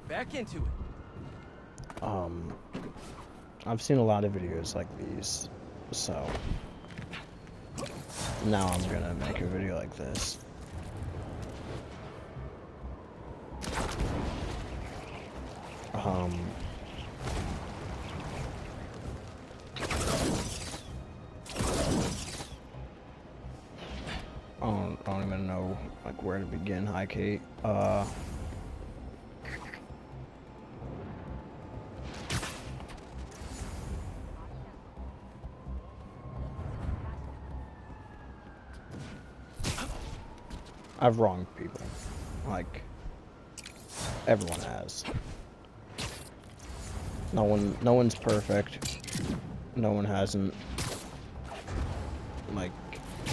Back into it. I've seen a lot of videos like these, so now I'm gonna make a video like this. Um, I don't even know like where to begin. Hi, Kate. I've wronged people. Like, everyone has. No one's perfect. No one hasn't, like,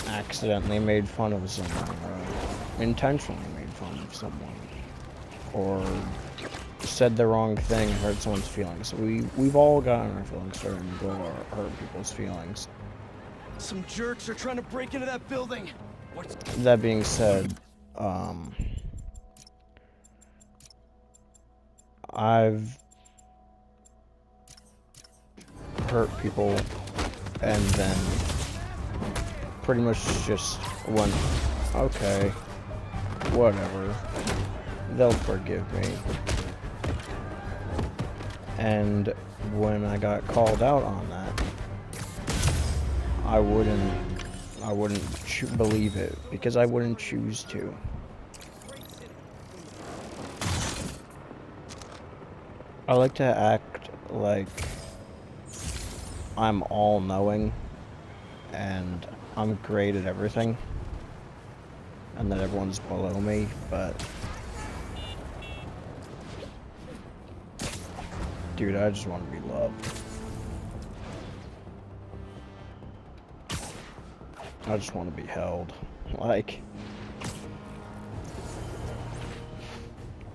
accidentally made fun of someone, or intentionally made fun of someone, or said the wrong thing and hurt someone's feelings. We've all gotten our feelings hurt and go or hurt people's feelings. Some jerks are trying to break into that building. What's... That being said, um, I've hurt people and then pretty much just went, okay, whatever, they'll forgive me. And when I got called out on that, I wouldn't believe it, because I wouldn't choose to. I like to act like I'm all-knowing and I'm great at everything, and that everyone's below me, but dude, I just want to be loved. I just want to be held. Like,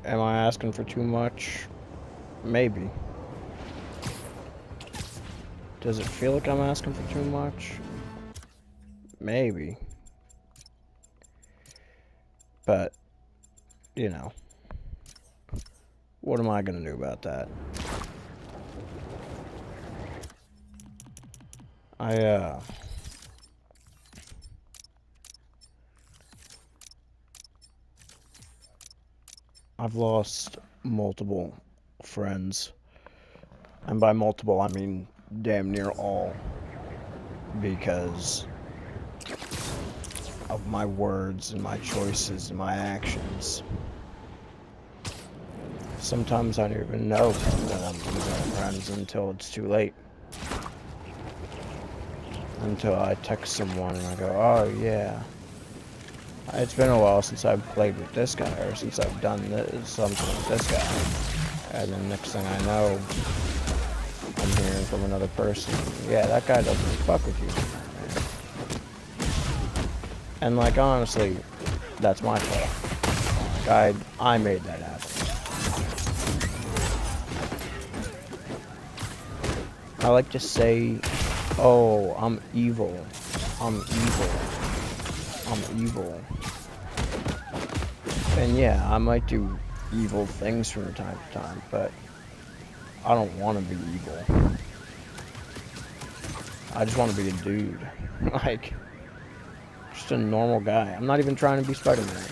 am I asking for too much? Maybe. Does it feel like I'm asking for too much? Maybe. But, you know, what am I gonna do about that? I've lost multiple friends. And by multiple, I mean damn near all. Because of my words and my choices and my actions. Sometimes I don't even know that I'm losing friends until it's too late. Until I text someone and I go, oh yeah, it's been a while since I've played with this guy, or since I've done something with this guy. And then next thing I know, I'm hearing from another person, yeah, that guy doesn't fuck with you. And like, honestly, that's my fault. Like, I made that happen. I like to say, oh, I'm evil. I'm evil. I'm evil. And yeah, I might do evil things from time to time, but I don't want to be evil. I just want to be a dude. Like, just a normal guy. I'm not even trying to be Spider-Man.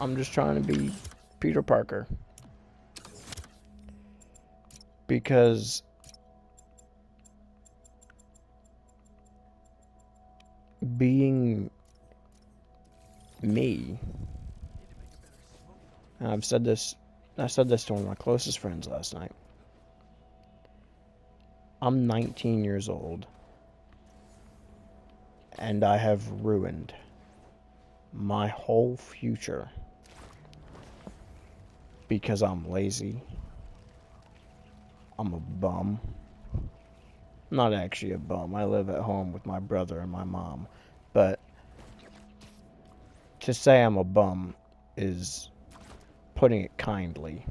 I'm just trying to be Peter Parker. Because being me, and I said this to one of my closest friends last night. I'm 19 years old, and I have ruined my whole future because I'm lazy. I'm a bum. I'm not actually a bum. I live at home with my brother and my mom. But to say I'm a bum is putting it kindly.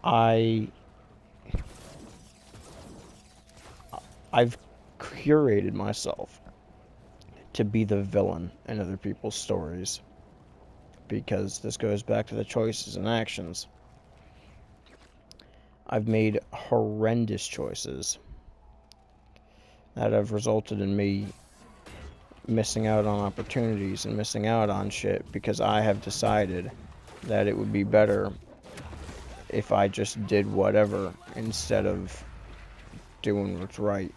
I've curated myself to be the villain in other people's stories. because this goes back to the choices and actions. I've made horrendous choices that have resulted in me missing out on opportunities and missing out on shit because I have decided that it would be better if I just did whatever instead of doing what's right.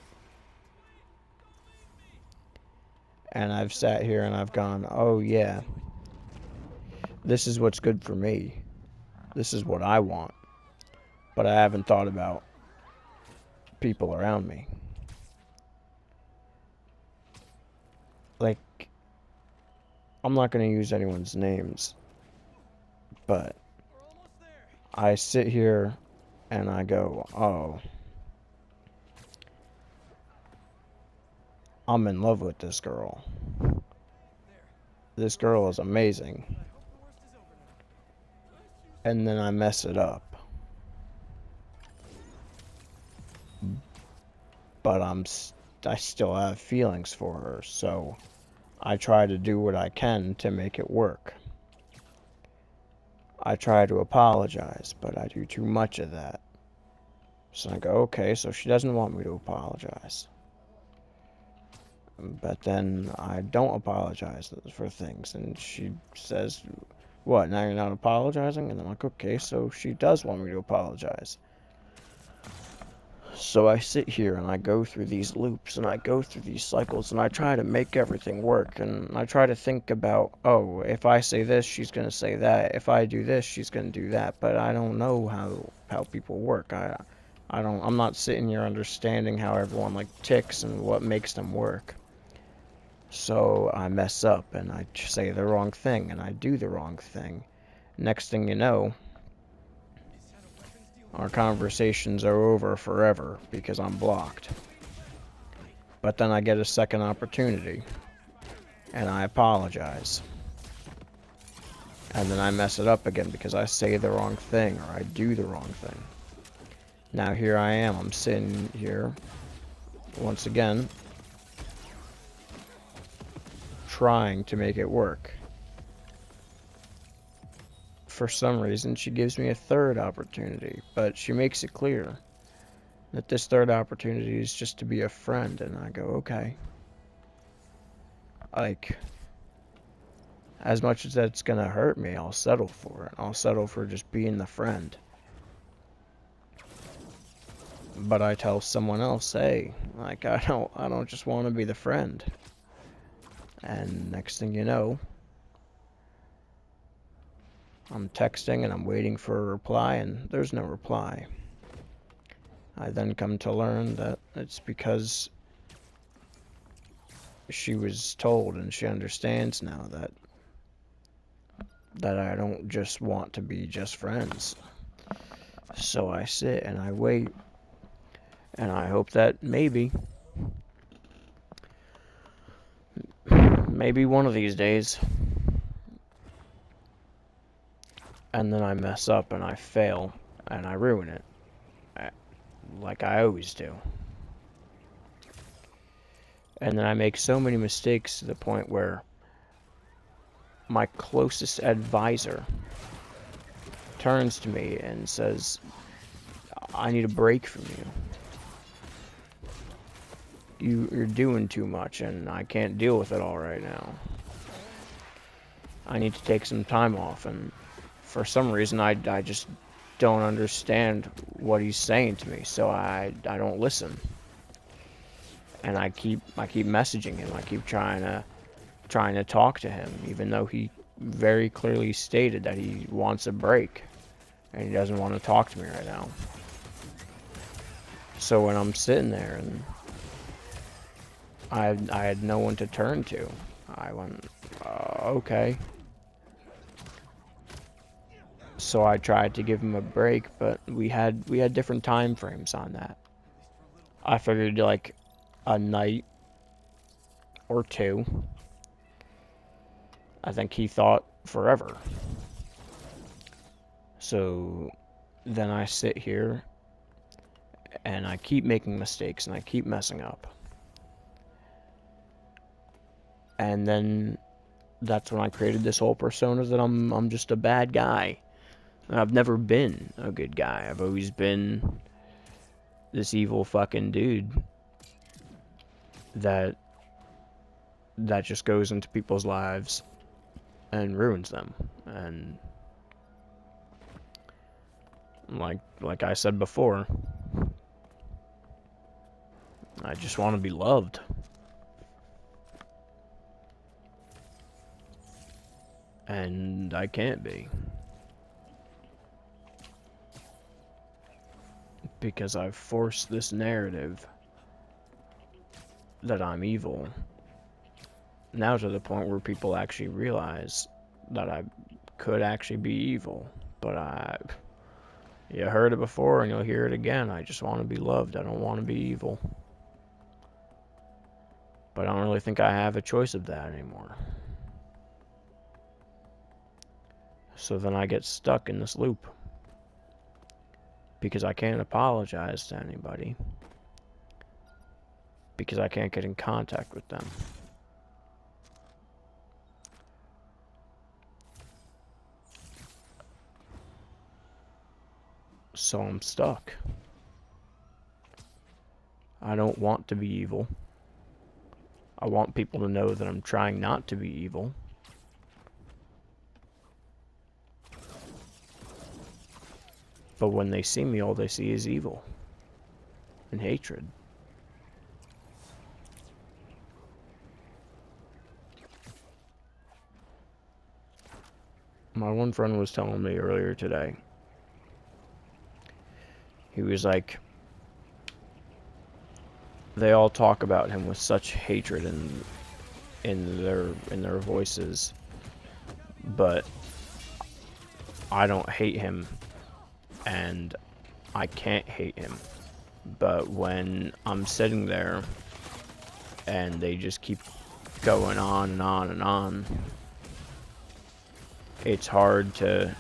And I've sat here and I've gone, oh yeah, this is what's good for me. This is what I want. But I haven't thought about people around me. Like, I'm not going to use anyone's names, but I sit here and I go, oh, I'm in love with this girl. This girl is amazing. And then I mess it up. But I still have feelings for her, so I try to do what I can to make it work. I try to apologize, but I do too much of that. So I go, okay, so she doesn't want me to apologize. But then I don't apologize for things, and she says, what, now you're not apologizing? And I'm like, okay, so she does want me to apologize. So I sit here and I go through these loops and I go through these cycles and I try to make everything work, and I try to think about, oh, if I say this, she's going to say that. If I do this, she's going to do that. But I don't know how people work. I'm not sitting here understanding how everyone like ticks and what makes them work. So I mess up and I say the wrong thing and I do the wrong thing. Next thing you know, our conversations are over forever because I'm blocked. But then I get a second opportunity and I apologize. And then I mess it up again because I say the wrong thing or I do the wrong thing. Now here I am, I'm sitting here once again trying to make it work. For some reason, she gives me a third opportunity, but she makes it clear that this third opportunity is just to be a friend, and I go, okay. Like, as much as that's gonna hurt me, I'll settle for it. I'll settle for just being the friend. But I tell someone else, hey, like, I don't just want to be the friend. And next thing you know, I'm texting and I'm waiting for a reply, and there's no reply. I then come to learn that it's because she was told and she understands now that I don't just want to be just friends. So I sit and I wait, and I hope that maybe one of these days, and then I mess up and I fail and I ruin it, like I always do. And then I make so many mistakes to the point where my closest advisor turns to me and says, I need a break from you. You're doing too much and I can't deal with it all right now. I need to take some time off. And for some reason I just don't understand what he's saying to me, so I don't listen. And I keep messaging him. I keep trying to talk to him, even though he very clearly stated that he wants a break and he doesn't want to talk to me right now. So when I'm sitting there and I had no one to turn to, I went, okay. So I tried to give him a break, but we had different time frames on that. I figured like a night or two. I think he thought forever. So then I sit here and I keep making mistakes and I keep messing up. And then that's when I created this whole persona that I'm just a bad guy. And I've never been a good guy. I've always been this evil fucking dude that just goes into people's lives and ruins them. And like I said before, I just want to be loved. And I can't be. Because I've forced this narrative that I'm evil. Now to the point where people actually realize that I could actually be evil. But you heard it before and you'll hear it again. I just want to be loved. I don't want to be evil. But I don't really think I have a choice of that anymore. So then I get stuck in this loop. Because I can't apologize to anybody. Because I can't get in contact with them. So I'm stuck. I don't want to be evil. I want people to know that I'm trying not to be evil. But when they see me, all they see is evil and hatred. My one friend was telling me earlier today. He was like, they all talk about him with such hatred in their voices, but I don't hate him. And I can't hate him. But when I'm sitting there and they just keep going on and on and on, it's hard to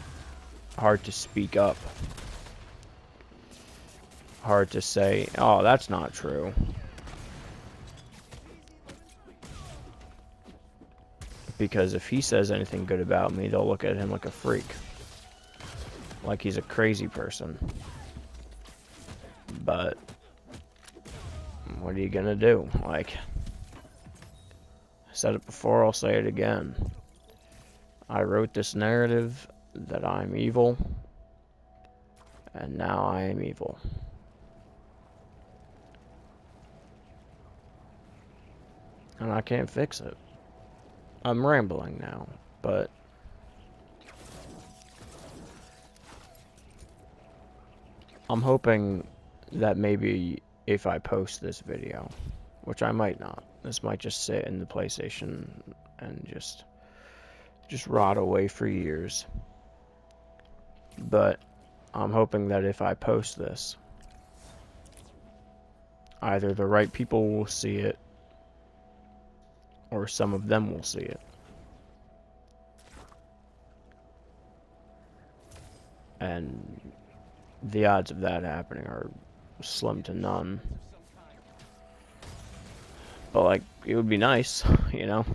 speak up. Hard to say, oh, that's not true. Because if he says anything good about me, they'll look at him like a freak. Like he's a crazy person. But what are you gonna do? Like, I said it before, I'll say it again. I wrote this narrative that I'm evil, and now I am evil. And I can't fix it. I'm rambling now, but I'm hoping that maybe if I post this video, which I might not, this might just sit in the PlayStation and just rot away for years. But I'm hoping that if I post this, either the right people will see it, or some of them will see it. And the odds of that happening are slim to none. But, like, it would be nice, you know?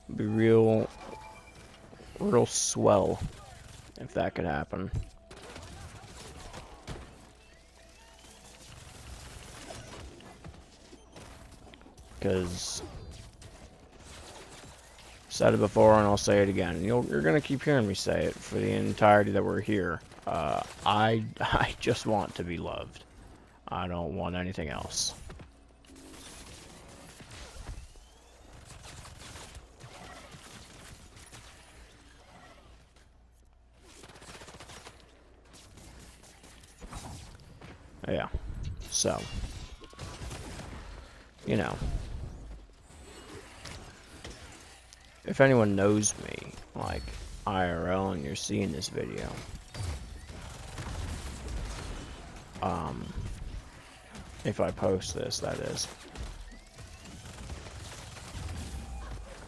It'd be real swell if that could happen. Because I've said it before and I'll say it again. You're gonna keep hearing me say it for the entirety that we're here. I just want to be loved. I don't want anything else. Yeah. So, you know, if anyone knows me, like, IRL, and you're seeing this video, if I post this, that is,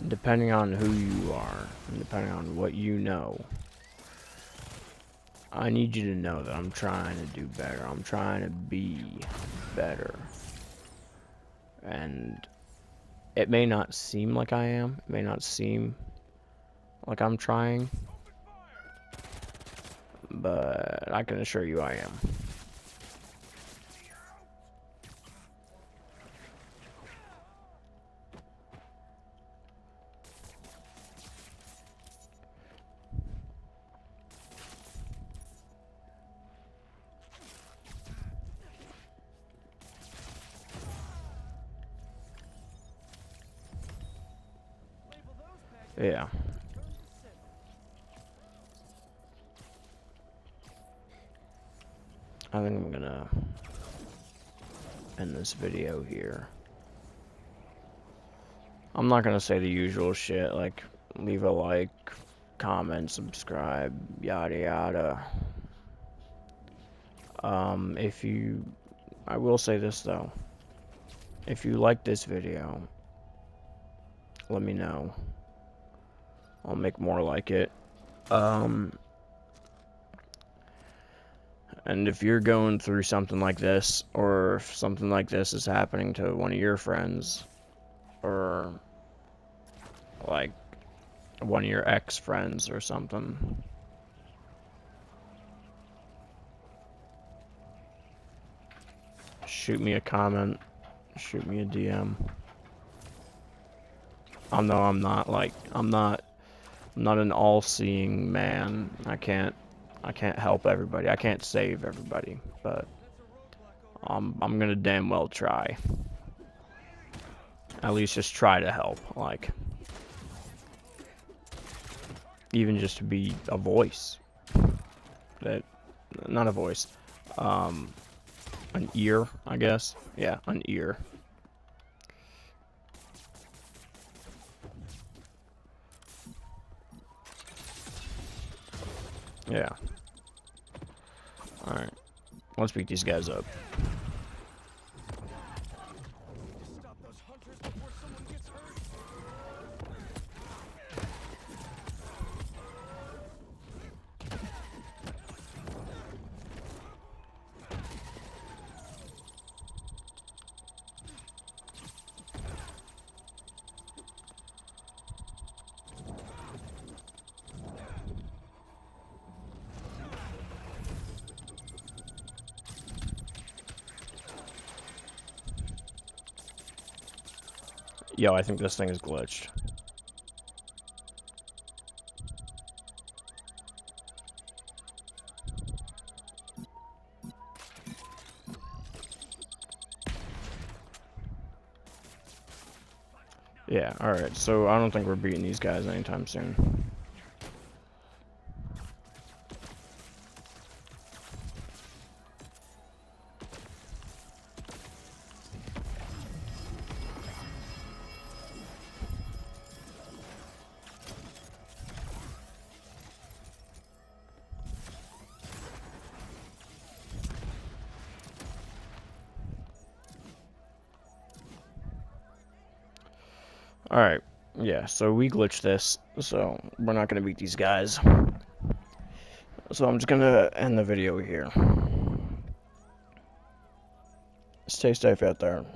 depending on who you are, and depending on what you know, I need you to know that I'm trying to do better. I'm trying to be better. And it may not seem like I am. It may not seem like I'm trying. But I can assure you I am. Yeah. I think I'm gonna end this video here. I'm not gonna say the usual shit like leave a like, comment, subscribe, yada yada. I will say this though. If you like this video, let me know. I'll make more like it. And if you're going through something like this, or if something like this is happening to one of your friends, or like one of your ex-friends or something, shoot me a comment, shoot me a DM. I know I'm not an all-seeing man. I can't help everybody. I can't save everybody, but I'm gonna damn well try. At least just try to help, like even just to be a voice. Not a voice. An ear, I guess. Yeah, an ear. Yeah. Alright. Let's beat these guys up. Stop those hunters before someone gets hurt. Yo, I think this thing is glitched. Yeah, alright, so I don't think we're beating these guys anytime soon. Alright, yeah, so we glitched this, so we're not gonna beat these guys. So I'm just gonna end the video here. Stay safe out there.